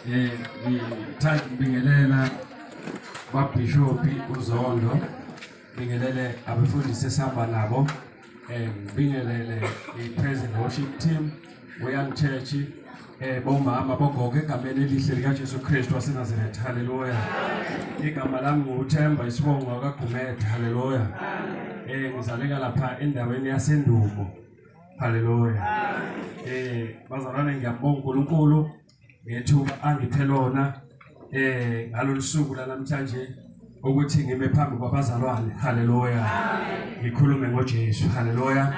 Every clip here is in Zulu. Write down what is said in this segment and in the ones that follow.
ngithanda ukubingelela babhishopi uZondo, bingelele abafundisi esihamba nabo, ngibingelele i-present worship team, we-young church, bomama bogogo egameni elihle likaJesu Kristu waseNazaretha, haleluya. Igama lami nguThemba isibongo kaGumede, haleluya. Ngizaleka lapha endaweni yaseNdumo, haleluya. Bazalwane ngiyabonga uNkulunkulu ngethuba angiphe lona ngalolu suku namhlanje ukuthi ngibe phambi kwabazalwane, haleluya. Ngikhulume ngoJesu, haleluya.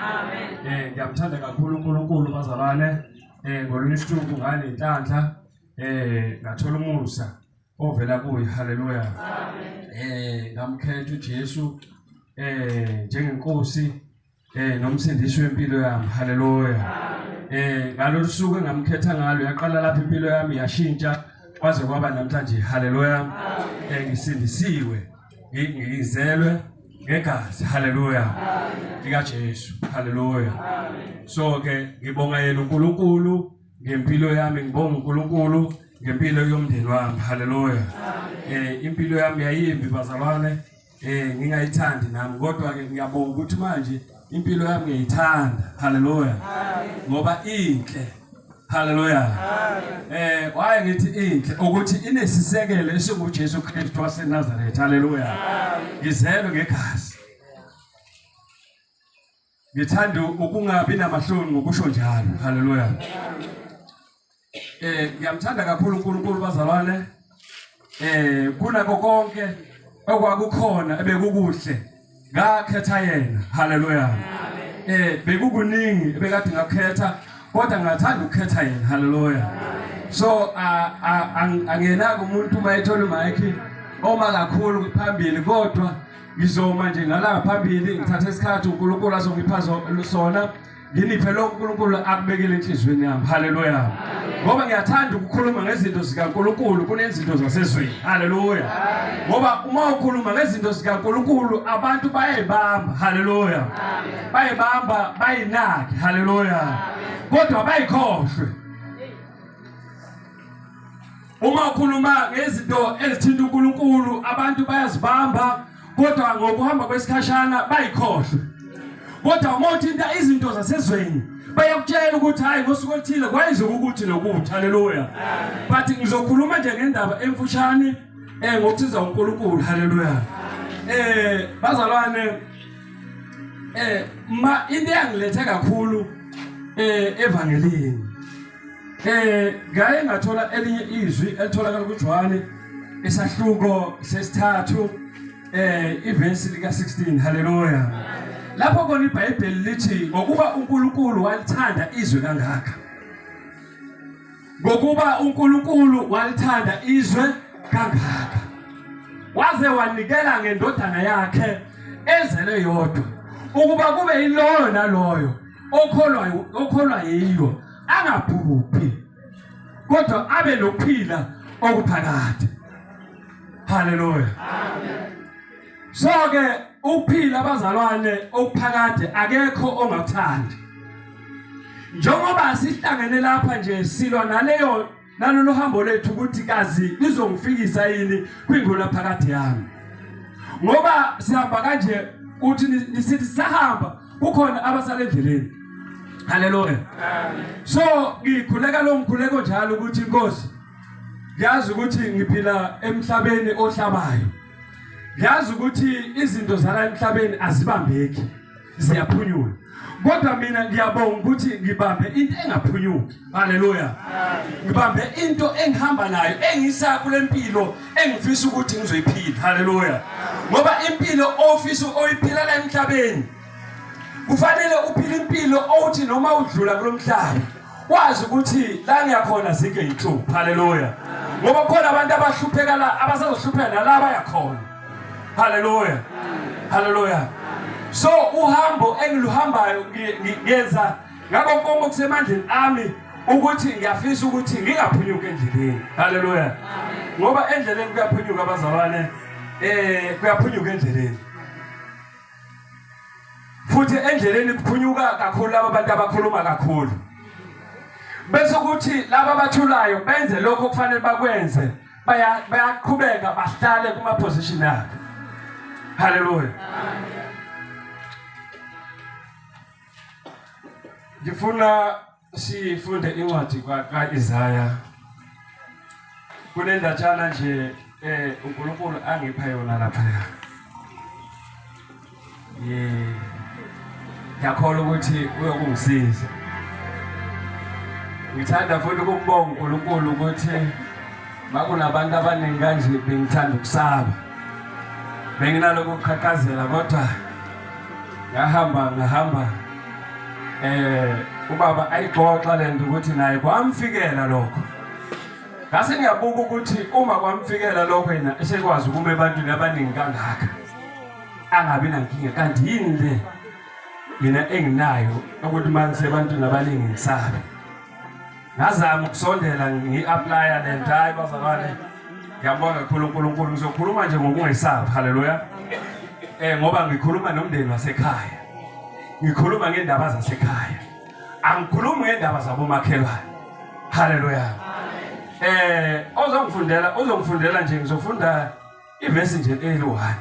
Ngiyamthanda kakhulu uNkulunkulu bazalwane. Ngolunye isithuku ngane inhlanhla ngathola umusa ovela kuye, haleluya. Ngamkhetha uJesu njengenkosi nomsindisi wempilo yami, haleluya. Ngalolu suku engamkhetha ngalo yaqala lapha impilo yami yashintsha kwaze kwaba namhlanje, haleluya. Ngisindisiwe, ngizelwe ngegazi, haleluya, likaJesu, haleluya. So ke ngibonga yena uNkulunkulu ngempilo yami, ngibonga uNkulunkulu ngempilo yomndeni wami, haleluya. Impilo yami yayimbi bazalwane, ngingayithandi nami, kodwa ke ngiyabonga ukuthi manje impilo yami ngiyithanda, haleluya, ngoba inhle, haleluya. Waye ngithi inhle ukuthi inesisekelo esinguJesu Kristu waseNazaretha, haleluya. Ngizelwe ngegazi, ngithanda ukungabi namahloni ngokusho njalo, haleluya. Ngiyamthanda kakhulu uNkulunkulu bazalwane. Kunako konke okwakukhona ebekukuhle ngakhetha yena, haleluya. Bekukuningi ebekade ngakhetha kodwa ngathanda ukukhetha yena, haleluya. So angenaka umuntu mayithola uMike oma kakhulu phambili, kodwa ngizoma nje ngala phambili, ngithatha isikhathi uNkulunkulu azongipha sona, nginiphe lokho uNkulunkulu akubekele enhlizweni yami, haleluya. Ngoba ngiyathanda ukukhuluma ngezinto zikaNkulunkulu kunezinto zasezweni, haleluya. Ngoba uma ukhuluma ngezinto zikaNkulunkulu abantu bayayibamba, haleluya. Bayibamba, bayinaki, haleluya. Kodwa bayikhohlwe. Uma ukhuluma ngezinto ezithinta uNkulunkulu abantu bayazibamba, kodwa ngokuhamba kwesikhashana bayikhohlwe. Kodwa uma uthinta izinto zasezweni bayakutshela ukuthi hayi ngosuku oluthile kwayenza ukuthi nokuthi, haleluya. But ngizokhuluma nje ngendaba emfushane ngokuthiza uNkulunkulu, haleluya. Bazalwane, into yangilethe kakhulu evangelini. Ngaye ngathola elinye izwi elitholakala kuJohane isahluko sesithathu iverse lika 16, haleluya. Lapho khona iBhayibheli lithi ngokuba uNkulunkulu walithanda izwe kangaka. Ngokuba uNkulunkulu walithanda izwe kangaka, waze wanikela ngendodana yakhe ezele yodwa, ukuba kube yiloyo naloyo okholwa yiyo angabhubhi, kodwa abe nokuphila okuphakade, haleluya. So ke ukuphila bazalwane okuphakade akekho ongakuthandi. Njengoba sihlangene lapha nje silwa nalolu hambo lethu ukuthi kazi lizongifikisa yini kwingula phakade yami. Ngoba sihamba kanje uthi nisithi sahamba kukhona abasala endleleni, haleluya. So ngikhuleka lo mkhuleko njalo ukuthi Nkosi, ngiyazi ukuthi ngiphila emhlabeni ohlabayo. Ngiyazi ukuthi izinto zala emhlabeni azibambeki, ziyaphunyula. Kodwa mina ngiyabonga ukuthi ngibambe into engaphunyuki, haleluya. Ngibambe into engihamba nayo engisa kule mpilo engifisa ukuthi ngizoyiphila, haleluya. Ngoba impilo ofisa oyiphila la emhlabeni kufanele uphile impilo othi noma udlula kulomhlaba wazi ukuthi la ngiyakhona zike inhlupho, haleluya. Ngoba khona abantu abahlupheka la abasazohlupheka nalaba yakhona, haleluya, haleluya. So uhambo engiluhambayo ngiyenza ngakho konke okusemandleni ami ukuthi ngiyafisa ukuthi ngingaphunyuka endleleni, haleluya. Ngoba endleleni kuyaphunyuka abazalwane, kuyaphunyuka endleleni. Futhi endleleni kuphunyuka kakhulu laba bantu abakhuluma kakhulu. bese ukuthi laba abathulayo benze lokho okufanele bakwenze bayaqhubeka bahlale kuma position yabo. Hallelujah. Ngifuna sifunde incwadi kaIsaya. Kunendatshana nje uNkulunkulu angipha yona lapha. Ngiyakholwa ukuthi uyokungisiza. Ngithanda futhi ukubonga uNkulunkulu ukuthi makunabantu abaningi kanje bengithanda ukusaba. Benginalo ukukhakhazela kodwa ngahamba ubaba ayixoxa lento ukuthi naye kwamfikela lokho. Ngase ngiyabuka ukuthi uma kwamfikela lokho yena esekwazi ukube ebantwini abaningi kangaka angabi nankinga kanti yini le mina enginayo ukuthi manje ebantwini abaningi ngisabe. Ngazama ukusondela ngi-applya lento hayi bazalwane ngiyabonga kakhulu uNkulunkulu ngizokhuluma nje ngokungesabi. Haleluya. Ngoba ngikhuluma nomndeni wasekhaya. Ngikhuluma ngendaba zasekhaya. Angikhulumi ngendaba zabomakhelwane. Haleluya. Ozongifundela nje ngizofunda ivesi nje eli-1.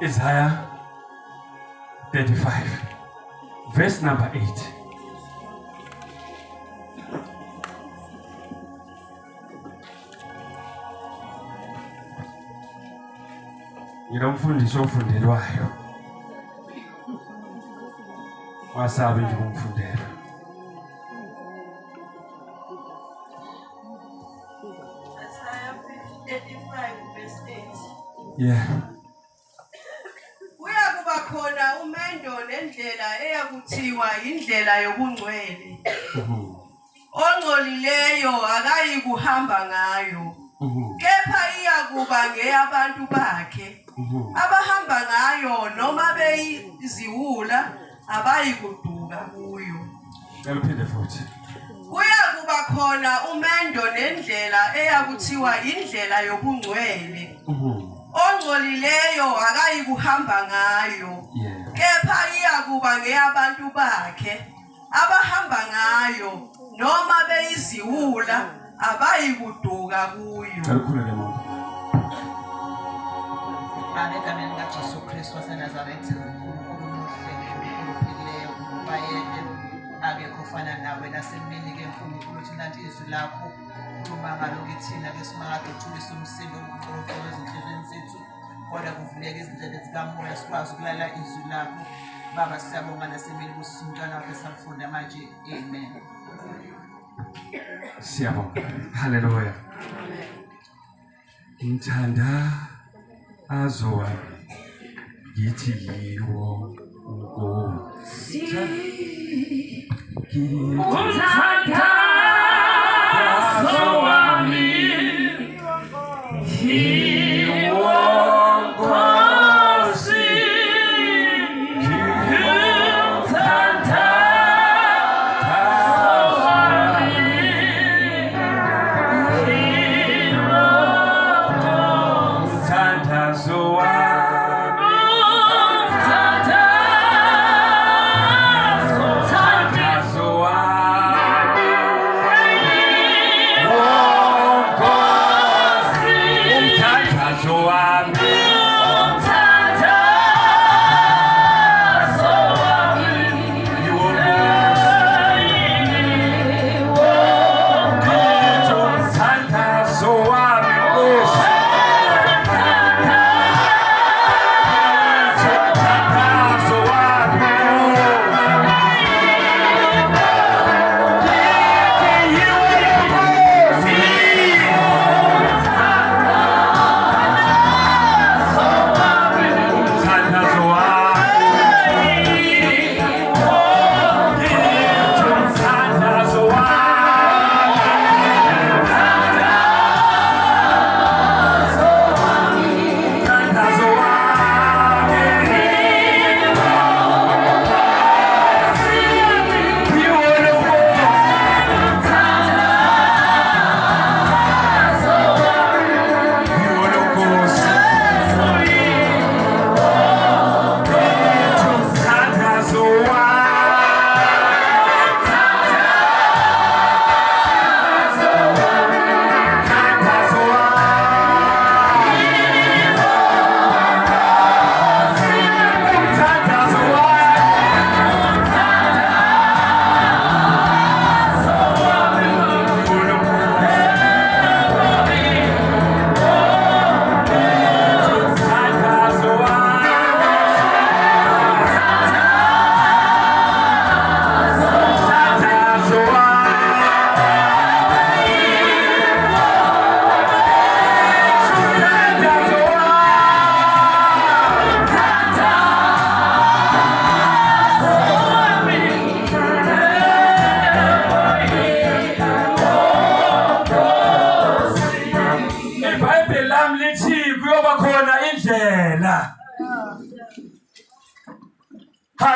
Isaiah 35 verse number 8. Nginomfundisi ofundelwayo. Wasabe nje ukufundela. Isaiah 35 verse 8. Yeah. Kuyakuba khona umendo nendlela eyakuthiwa indlela yobungcwele. Ongcolileyo akayi kuhamba ngayo. Kepha iyakuba ngeyabantu bakhe. Abahamba ngayo noma beyiziwula abayi kuduka kuyo. Ngaliphinde futhi. Kuyakuba khona umendo nendlela eyakuthiwa indlela yobungcwele. Ongcolileyo akayi kuhamba ngayo. Kepha iyakuba ngeyabantu bakhe. Abahamba ngayo noma beyiziwula abayi kuduka kuyo. Ngalikhuleke mama. Egameni kaJesu Kristu waseNazaretha, uNkulunkulu ophileyo, ubayede, akekho ofana nawe nasemini-ke uNkulunkulu thina nti izwi lakho khuluma ngalo kithina ke simakade uthulisa umsindo wokuxoxa ezinhlizweni zethu kodwa kuvuleka izindlela zikamoya sikwazi ukulala izwi lakho. Baba siyabonga nasemini kusisa umntwana wakhe samfunda manje. Amen. Siyabonga. Haleluya. Ngithanda azowa ngithi yiwo Nkosi. Ngithanda azowa yiwo Nkosi. Ngithanda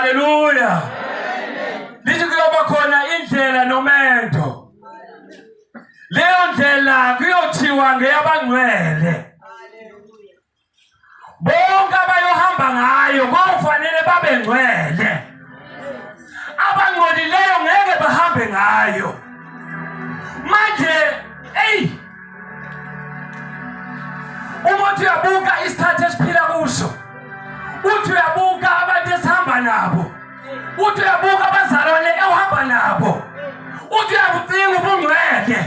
Hallelujah. Lithi kuyoba khona indlela nomendo. Leyo ndlela kuyothiwa ngeyabangcwele. Bonke abayohamba ngayo kufanele babe ngcwele. Abangcolileyo ngeke bahambe ngayo. Manje uma uyabuka isikhathi esiphila kuso, uthi uyabuka abantu esihamba nabo, uthi uyabuka abazalwane ehamba nabo, uthi uyabucinga ubungcwele,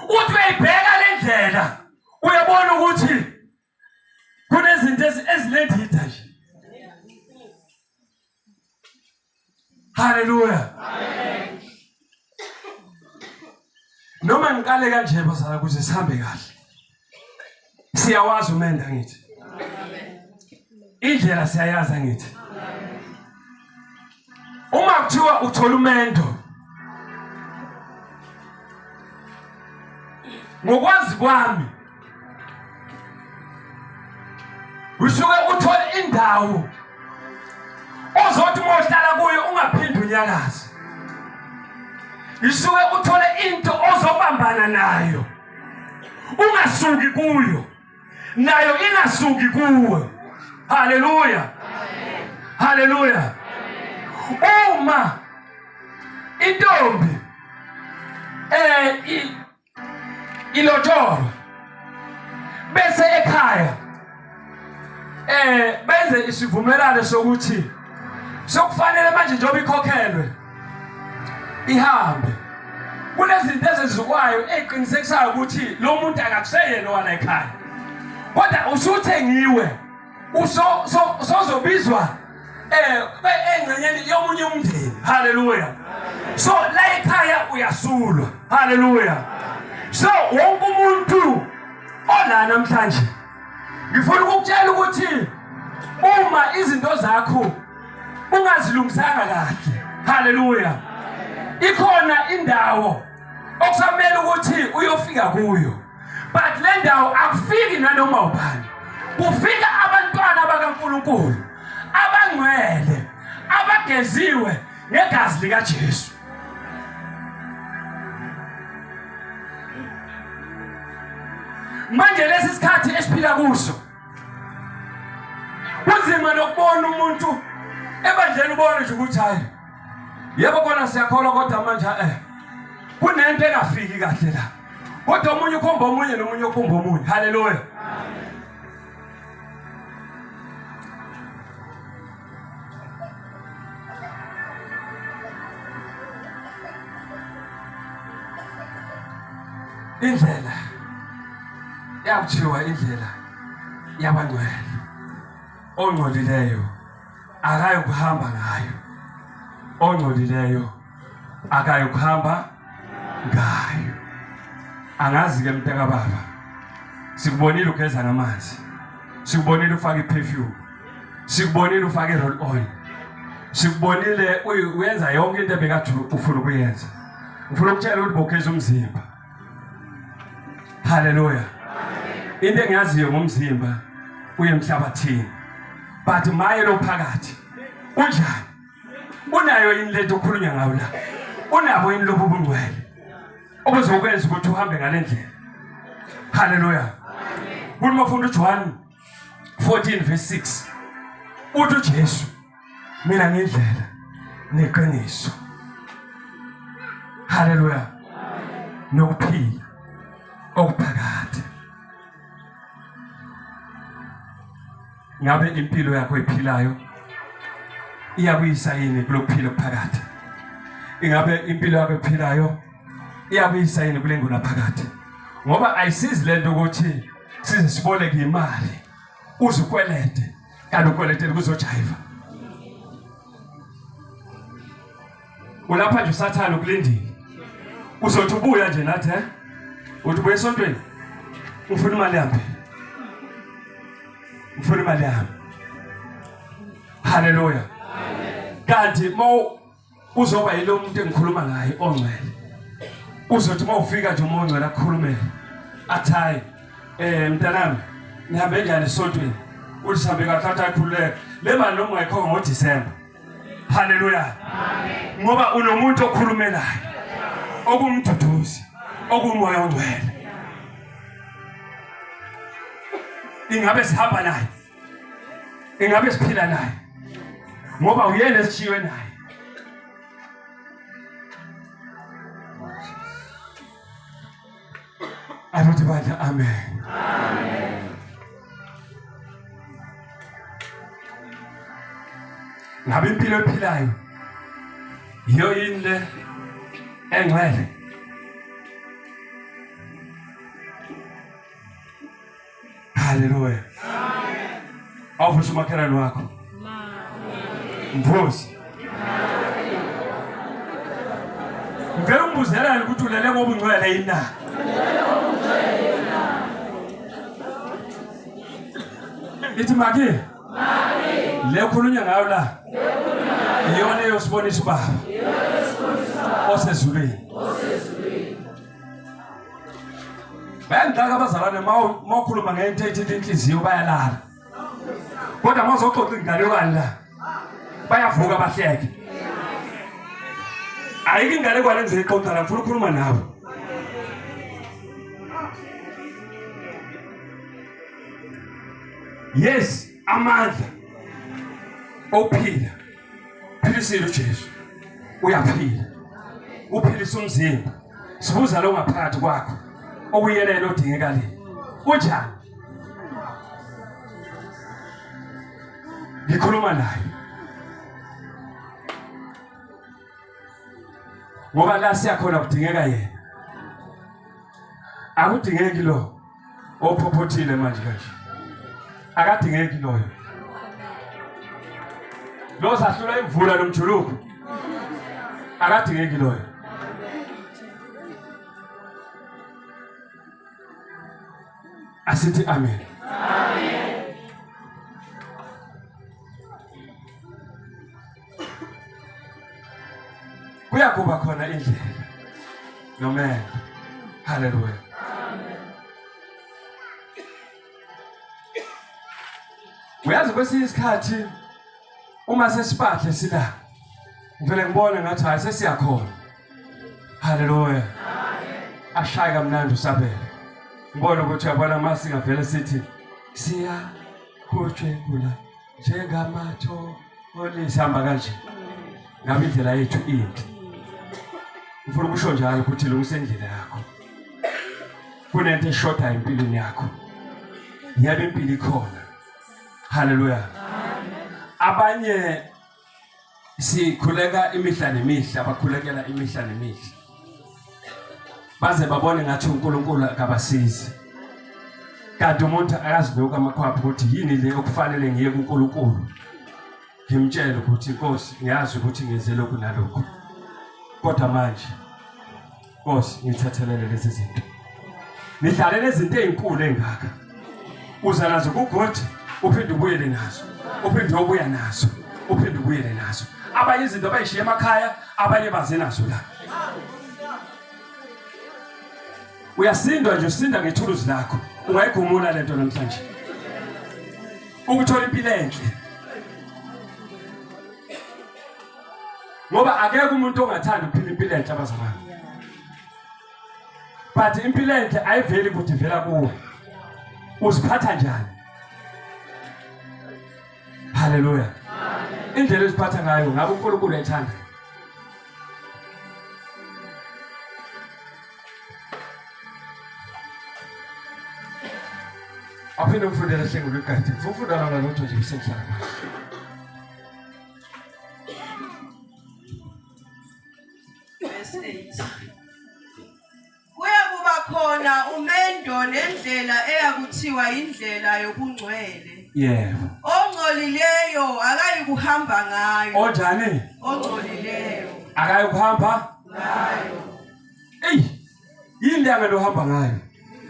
uthi uyayibheka le ndlela, uyabona ukuthi kunezinto ezinendida nje. Hallelujah. Amen. Noma ngiqale kanje bazala ukuze sihambe kahle. Siyawazi umenda ngithi. Amen. Indlela siyayazi ngithi. Amen. Uma kuthiwa uthola umendo, ngokwazi kwami usuke uthola indawo ozothi mohlala kuyo ungaphindi unyakaze. Isuke uthole into ozobambana nayo, ungasuki kuyo, nayo ingasuki kuwe. Hallelujah. Amen. Hallelujah. Amen. Uma intombi ilotsholwa bese ekhaya benze isivumelano sokuthi sokufanele manje njengoba ikhokhelwe ihambe. Kunezinto ezizukwayo eqinisekisayo ukuthi lo muntu akakuseyena wana ekhaya. Kodwa usuthengiwe, usozobizwa engcenyeni yomunye umndeni. Hallelujah. So la ekhaya uyasulwa. Hallelujah. So wonke umuntu ona namhlanje ngifuna ukukutshela ukuthi uma izinto zakho ungazilungisanga kahle, hallelujah, ikhona indawo okusamele ukuthi uyofika kuyo. But le ndawo akufiki nanoma ubani. Kufika abantwana bakaNkulunkulu abangcwele, abageziwe ngegazi lika Jesu. Manje lesi sikhathi esiphila kuso kunzima lokubona umuntu ebandleni ubone nje ukuthi hayi yebo kona siyakholwa kodwa manje kunento engafiki kahle la. Kodwa umunye ukhomba omunye nomunye ukhomba omunye. Hallelujah. Indlela yakuthiwa indlela yabangcwele, ongcolileyo akayi kuhamba ngayo, ongcolileyo akayi kuhamba ngayo. Angazi ke mntaka baba, sikubonile ugeza ngamanzi, sikubonile ufaka iperfume, sikubonile ufaka iroll on, sikubonile uyenza yonke into ebekade ufuna ukuyenza. Ufuna ukutshela ukuthi bogeza umzimba. Hallelujah. Into engiyaziyo ngomzimba uye emhlabathini, but maye lo phakathi unjani? Unayo yini lento okhulunywa ngayo la? Unabo yini lobu bungcwele obuzokwenza ukuthi uhambe ngale ndlela? Hallelujah. Uma ufunda uJohn 14 verse 6 uthi uJesu mina ngindlela neqiniso, hallelujah, nokuphila okuphakathi. Ngabe impilo yakho ephilayo iyakuyisa yini kulokuphila phakathi? Ingabe impilo yakho ephilayo iyakuyisa yini kule nguna phakathi? Ngoba ayisizi lento ukuthi size siboleke imali uzukwelete kanti ukweletele kuzojiva. Ulapha nje usathana ukulindile, uzothi ubuya nje nathi uthi buye esontweni ufuna imali yami, ufuna imali yami. Hallelujah. Kanti uzoba yilo muntu engikhuluma ngaye ongcwele, uzothi mawufika nje umuntu ongcwele akukhulumele athayi mntanami nihambe njani esontweni, uthi sihambe kahle akhululeke le mali noma ngayikho ngoDisemba Hallelujah. Ngoba unomuntu okhulumelayo. Okumduduzi, okumoya ongcwele. Ingabe sihamba naye. Ingabe siphila naye. Ngoba uyena esishiywe naye. Athi bathi amen. Amen. Ngabe impilo ephilayo iyo yini engcwele. Hallelujah. Amen. Awufisa umakhelwane wakho. Mvusi. Ngeke umbuzela ukuthi ulele ngoba ungcwele yini na? Ithi maki. Le khulunywa ngayo la. Iyona yosibonisa ubaba. Osezulwini. Bayandaka abazalwane mawukhuluma ngento ethi inhliziyo bayalala. Kodwa mazoxoxa ingalekwane la. Bayavuka bahleke. Ayike ingalekwane nje ixoxa la ngifuna ukukhuluma nabo. Yes, amandla ophila. Philisile uJesu. Uyaphila. Uphilisa umzimba. Sibuza lo ngaphakathi kwakho. Okuyelelo odingeka le. Unjani? Ngikhuluma naye. Ngoba la siyakhona kudingeka yena. Akudingeki lo ophophothile manje kanje. Akadingeki loyo. Lo sahlula imvula nomjuluko. Akadingeki loyo. Asithi amen. Amen. Kuyakuba khona indlela. Amen. Hallelujah. Uyazi kwesinye isikhathi uma sesipahle sila ngivele ngibone ngathi hayi sesiyakhona. Hallelujah. Amen. Ashaya kamnandi usabela. Ngibona ukuthi yabona masi ngavele sithi siya kuJehula njengamatho olisihamba kanje. Ngabe indlela yethu inhle. Ngifuna ukusho njalo ukuthi lungise indlela yakho. Kunento eshoda empilweni yakho. Yabe impilo ikhona. Hallelujah. Amen. Abanye sikhuleka imihla nemihla, abakhulekela imihla nemihla. Baze babone ngathi uNkulunkulu akabasizi. Kanti umuntu akazibuka amakhwapha ukuthi yini le okufanele ngiye kuNkulunkulu. Ngimtshela ukuthi Nkosi ngiyazi ukuthi ngenze lokhu nalokho. Kodwa manje Nkosi ngithathelele lezi zinto. Nidlalele izinto ezinkulu engaka. Uza nazo kuGod uphinde ubuyele nazo. Uphinde ubuya nazo. Uphinde ubuyele nazo. Abanye izinto bayishiya emakhaya, abanye baze nazo la. Uyasindwa nje usinda ngethuluzi lakho. Ungayigumula lento namhlanje. Ukuthola impilo enhle. Ngoba akekho umuntu ongathanda ukuphila impilo enhle abazalwane. But impilo enhle ayiveli ukuthi ivela kuwe. Uziphatha njani? Hallelujah. Amen. Indlela eziphatha ngayo ngabe uNkulunkulu uyayithanda. Aphinde ufundele hlengo lwekati. Ufunda lana lotho nje bisenhlala. Verse 8. Kuyakuba khona umendo nendlela eyakuthiwa indlela yobungcwele. Yebo. Ongcolileyo akayikuhamba ngayo. Onjani? Ongcolileyo akayikuhamba ngayo. Yini angelo hamba ngayo?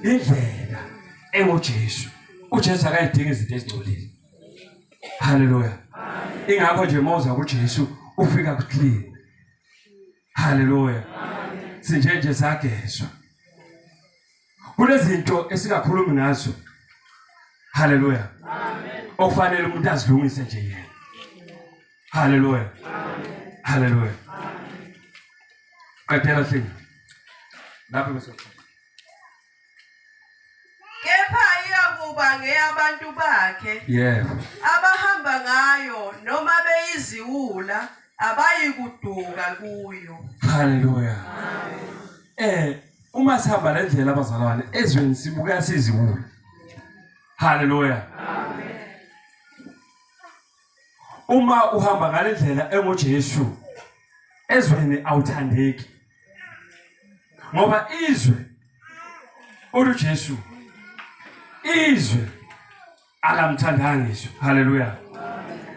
Indlela engoJesu. uJesu akayidinga izinto ezingcolile. Hallelujah. Amen. Ingakho nje mawuza kuJesu ufika kuclean. Hallelujah. Amen. Sinjenje sagezwa. Kunezinto esingakhulumi ngazo. Hallelujah. Amen. Okufanele umuntu azilungise nje yena. Hallelujah. Hallelujah. Qedela hleli. Lapho bese. Kepha iyakuba ngeyabantu bakhe. Yebo. Abahamba ngayo noma beyiziwula abayikuduka kuyo. Hallelujah. Uma sihamba le ndlela abazalwane ezweni sibuka siziwula. Hallelujah. Uma uhamba ngale ndlela engoJesu ezweni awuthandeki. Ngoba izwe uJesu izwe akamthandanga izwe. Hallelujah.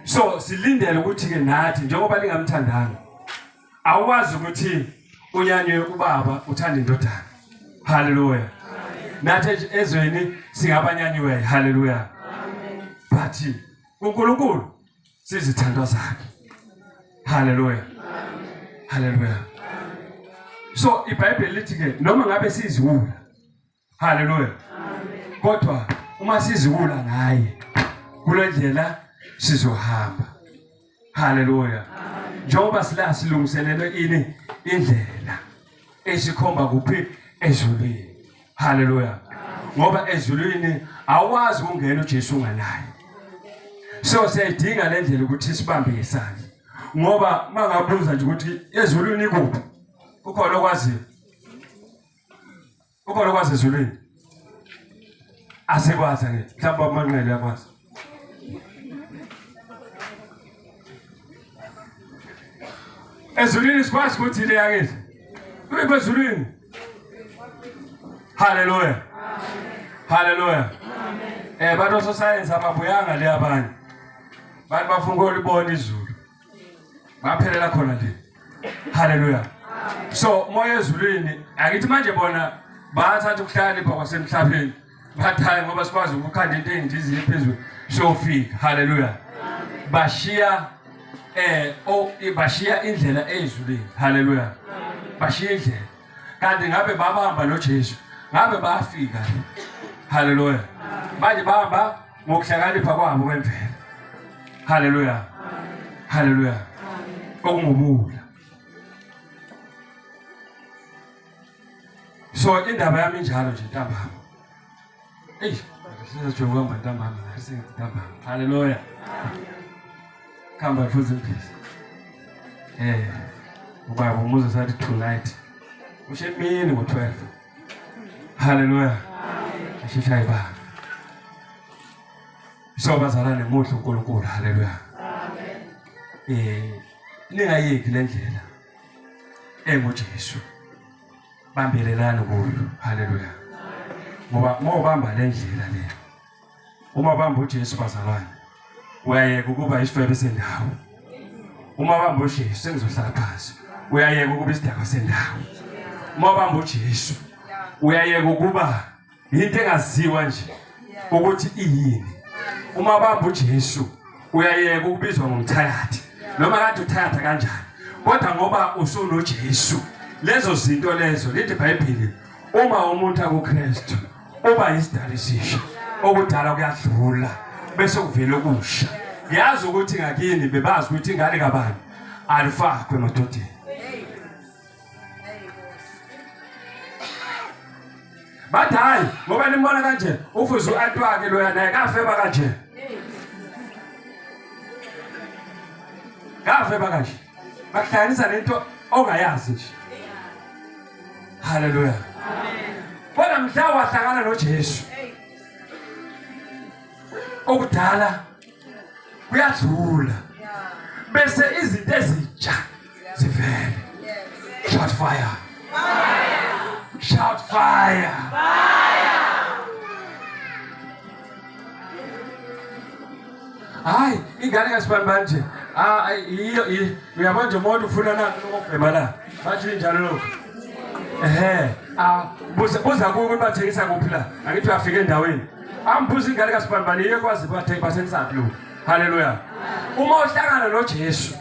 So silindele ukuthi ke nathi njengoba lingamthandanga awazi ukuthi unyanywe ubaba uthanda indodana. Hallelujah. Nathi ezweni singabanyanywe. Hallelujah. But uNkulunkulu sizithandwa zakhe. Hallelujah. Hallelujah. So iBhayibheli lithi ke noma ngabe siziwula. Hallelujah. Kodwa uma siziwula ngaye kule ndlela sizohamba. Hallelujah. Njengoba silungiselelwe ini indlela esikhomba kuphi ezulwini. Hallelujah. Ngoba ezulwini awazi ukungena uJesu unganaye. So siyadinga le ndlela ukuthi sibambe isandla. Ngoba mangabuza nje ukuthi ezulwini ikuphi? Ukhona okwaziyo? Ukhona okwazi ezulwini? Asekwazi ke. Mhlawumbe amanqele yakwazi. Ezulwini sikwazi ukuthi ile yakhe. Kuyiphi ezulwini? Hallelujah. Hallelujah. Bantu science ababuyanga le abanye. Bantu bafuna ukulibona izulu. Baphelela khona le. Hallelujah. So moya ezulwini akithi manje bona bathatha ukuhlala lapha kwasemhlabeni. Bathayi ngoba sikwazi ukukhanda into engizizi phezulu siyofika. Hallelujah. Bashiya bashiya indlela ezulwini. Hallelujah. Bashiya indlela. Kanti ngabe babahamba noJesu. Ngabe bayafika. Hallelujah. Manje bahamba ngokuhlakanipha kwabo kwemvelo. Hallelujah. Hallelujah. Okungubula. So indaba yami njalo nje ntambama. Sizojonga ntambama ntambama. Hallelujah. Khamba futhi impisi. Ubaba umuze sathi tonight. Ushemini ngo12. Hallelujah. Ashishaya ba. So bazalane muhle uNkulunkulu. Hallelujah. Ningayeki le ndlela engoJesu. Bambelelana kuyo. Hallelujah. Ngoba mawubamba le ndlela le. Uma bamba uJesu bazalwane uyayeka ukuba isifebe sendawo. Uma bamba uJesu sengizohlala phansi. Uyayeka ukuba isidakwa sendawo. Uma bamba uJesu uyayeka ukuba into engaziwa nje ukuthi iyini. Uma bamba uJesu uyayeka ukubizwa ngomthayati. Noma kade uthayatha kanjani. Kodwa ngoba usunoJesu lezo zinto lezo lithi iBhayibheli uma umuntu akuKristu uba isidalisisho okudala kuyadlula bese kuvela okusha. Yazi ukuthi ngakini bebazi ukuthi ingane kabani alifakwe emadodeni. Badhayi ngoba nimbona kanje ufuze uantu wakhe loya naye kafeba kanje. Kafeba kanje. Bakuhlanganisa lento ongayazi nje. Hallelujah. Amen. Bona mhla wahlangana noJesu. Okudala kuyadlula. Bese izinto ezitsha zivele. Shout fire. Fire. Shout fire. Fire. Hayi, ingane kasibani nje. Iyo uyabona nje umuntu ufuna nanto lokubhema la. Bathi njalo lokho. Buza kuwe bathengisa kuphi la. Angithi uyafika endaweni. Ambuza ingane kasibani iye kwazi bathengisa lo. Hallelujah. Uma uhlangana noJesu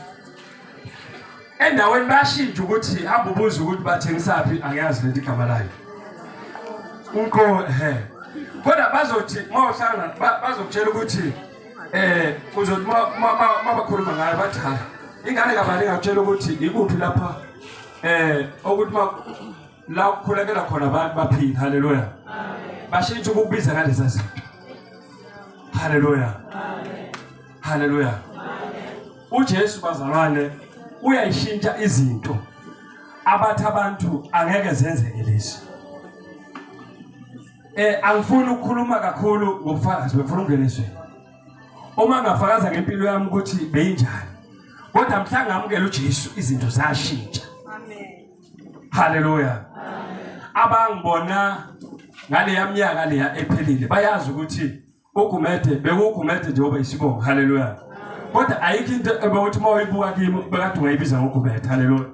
endaweni bayashintsha ukuthi hamba ubuza ukuthi bathengisa phi angiyazi lento igama layo. Kodwa bazothi uma uhlangana bazokutshela ukuthi uzothi mabakhuluma ngayo bathi hayi ingane kabani ngakutshela ukuthi ikuphi lapha ukuthi la ukukhulekela khona abantu baphila. Haleluya. Bashintsha ukubiza ngalesa zinto. Haleluya. Haleluya. uJesu bazalwane uyayishintsha izinto abathi abantu angeke zenzeke lezi. Angifuni ukukhuluma kakhulu ngobufakazi befuna ungeniswe. Uma ngafakaza ngempilo yami ukuthi beyinjani. Kodwa mhla ngamukela uJesu izinto zashintsha. Amen. Haleluya. Abangibona ngale yaminyaka leya ephelile bayazi ukuthi Gumede bekugumede njengoba isibongo. Haleluya. Kodwa ayikho into ebakuthi mayibuka kimi bekade ungayibiza ngogumede. Haleluya.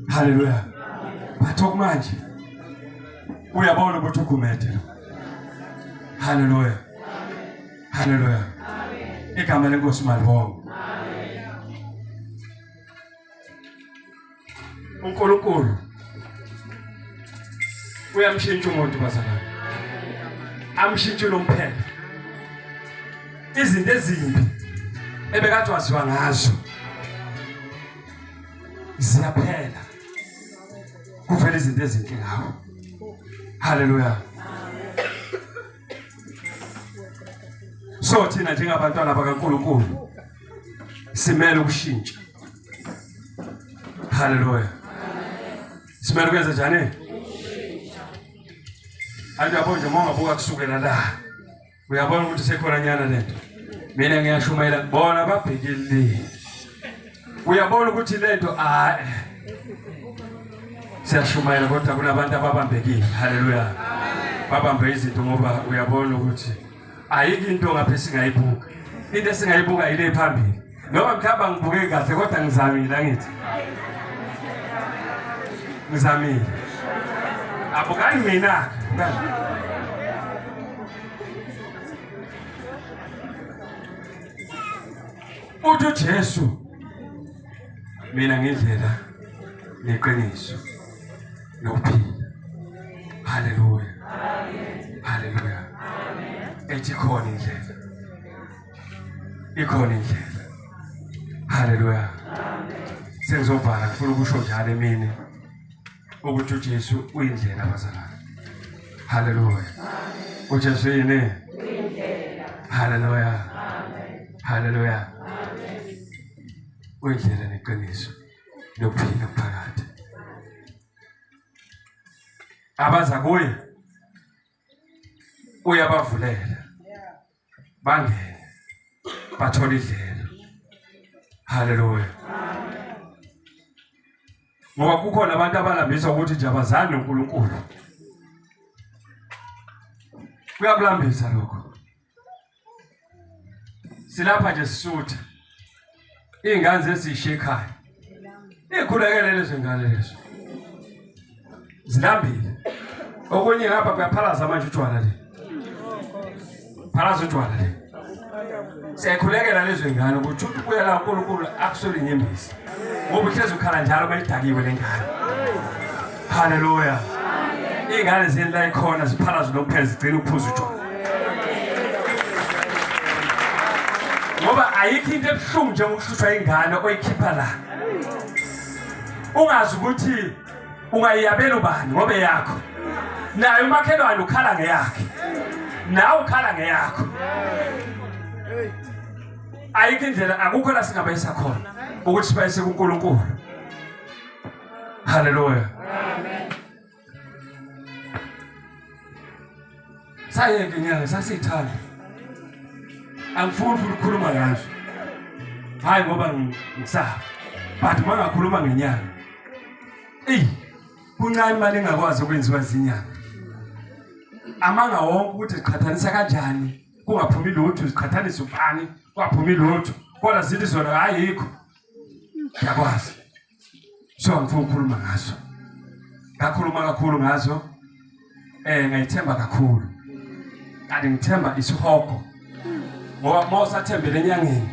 Haleluya. Bathoka manje uyabona ukuthi ugumede. Haleluya. Haleluya. Igama lenkosi malibonga. uNkulunkulu uyamshintsha umuntu bazalwane. Amshintshe lomphela. Izinto ezimbi ebekade waziwa ngazo ziyaphela. Kuvela izinto ezinhle ngawo. Haleluya. So thina njengabantwana bakaNkulunkulu simele ukushintsha. Haleluya. Simele ukwenza njani? Ayabona nje mongabuka kusukela la. Uyabona ukuthi sekhona nyana lento. Mina ngiyashumayela bona babhekile. Uyabona ukuthi lento siyashumayela kodwa kunabantu ababambekile. Haleluya. Babambe izinto ngoba uyabona ukuthi ayikho into ngapha singayibuka. Into esingayibuka ile phambili. Noma mkhamba ngibuke kahle kodwa ngizamile angithi. Ngizamile. Abukani mina. uJesu mina ngindlela neqiniso nokuphila. Haleluya. Haleluya. Ethi khona indlela. Ikhona indlela. Haleluya. Sengizovala ngifuna ukusho njalo emini ukuthi uJesu uyindlela bazalwane. Haleluya. uJesu yini? Uyindlela. Haleluya. Haleluya. Uyindlela neqiniso nokuphila phakathi. Abaza kuye uyabavulela. Bangene. Bathola indlela. Haleluya. Ngoba kukhona abantu abalambisa ukuthi nje abazani noNkulunkulu. Kuyakulambisa lokho. Silapha nje sisutha. Ingane zesishiye ekhaya. Ikhulekele lezo ngane lezo. Zilambile. Okunye ngapha kuyaphalaza manje utshwala le. Phalaza utshwala le. Siyakhulekela lezo ngane ukuthi ubuya la uNkulunkulu akusole inyembezi. Ngoba uhlezi ukhala njalo mayidakiwe lengane. Haleluya. Ingane zila ikhona ziphalaza lokuphela zigcina ukuphuza utshwala. Ngoba ayikho into ebuhlungu njengokuhlushwa ingane oyikhipha la. Ungazi ukuthi ungayiyabela ubani ngoba yakho. Naye umakhelwane ukhala ngeyakhe. Nawe ukhala ngeyakho. Ayikho indlela akukho la singabayisa khona ukuthi sibayise kuNkulunkulu. Haleluya. Amen. Sayeke nyanga sasithanda. Angifuni ukukhuluma ngazo. Hayi ngoba ngisaba. But mangakhuluma ngenyanga. Kuncane mali engakwazi ukwenziwa zinyanga. Amanga wonke ukuthi ziqhathanisa kanjani. Kungaphumi lutho ziqhathanisa ubani. Kwaphumi lutho. Kodwa zithi zona ayikho. Yakwazi. So ngifuna ukukhuluma ngazo. Ngakhuluma kakhulu ngazo. Ngayithemba kakhulu. Kanti ngithemba isihogo. Ngoba mosathembele enyangeni.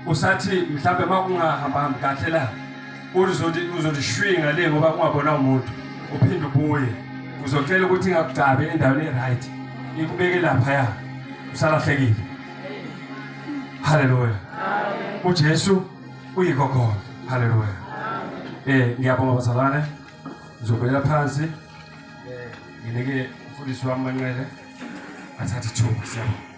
Usathi mhlambe makungahamba kahle la. Uzodishwinga le ngoba kungabona umuntu. Uphinde ubuye. Uzocela ukuthi ngakugcabe endaweni right. Ikubeke lapha ya. Usalahlekile. Hallelujah. uJesu uyikho khona. Hallelujah. Ngiyabonga bazalwane. Ngizobuyela phansi. Nginike umfundisi wami Manqele athathe ithuba siyabonga.